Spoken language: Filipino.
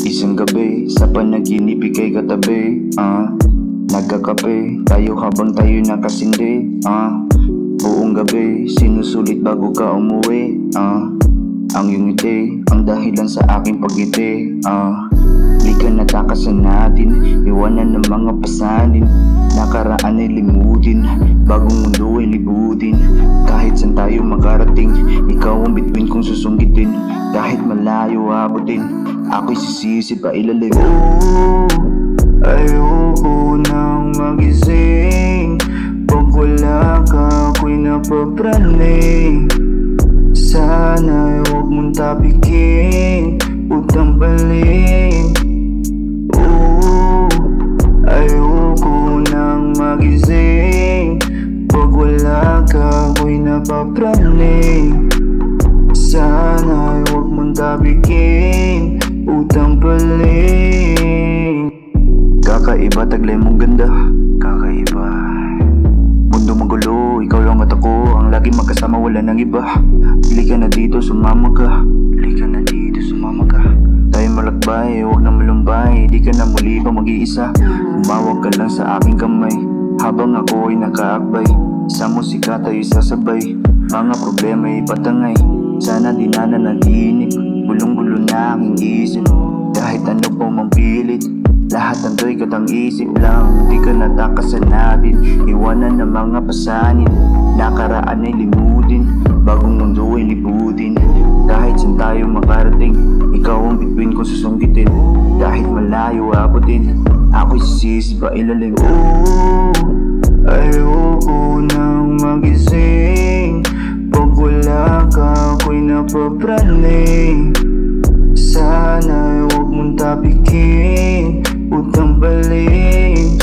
Isang gabi, sa panaginip ika'y katabi Nagkakape, tayo habang tayo nakasindi Buong gabi, sinusulit bago ka umuwi Ang iyong ngiti, ang dahilan sa aking pagngiti Di ka natakasan natin, iwanan ng mga pasanin Nakaraan ay limutin, bagong mundo ay libutin Kahit saan tayo makarating, ikaw ang bituin kong susunggitin Kahit malayo abutin, ako'y sisisi pa ilalim. Ayoko nang magising, pag wala ka ako'y napapraning. Sana'y huwag mong tapikin, utang baling. Ayoko nang magising, pag wala ka ako'y napapraning. Sana'y huwag mong tapikin, utang baling. Kakaiba, taglay mong ganda, kakaiba. Mundo magulo, ikaw lang at ako, ang lagi magkasama, wala nang iba. Pili ka na dito, sumama ka. Pili ka na dito, sumama ka. Tayo malakbay, huwag na malumbay. Di ka na muli pa mag-iisa. Umawag ka lang sa aking kamay, habang ako ay nakaakbay. Sa musika tayo sasabay, mga problema ay patangay. Sana di na nanaginip, bulong-bulo na aking isip. Kahit ano pa mang pilit, lahat ng to'y katang isip lang. Di ka natakasan natin, iwanan ng mga pasanin. Nakaraan ay limutin, bagong mundo ay libutin. Kahit saan tayo makarating, ikaw ang bituin kong susunggitin. Kahit malayo abutin, ako'y sisisi pa ilalim. Ayoko nang magising, pag wala ka ako'y napapraning. Sana'y huwag mong tapikin, utang baling.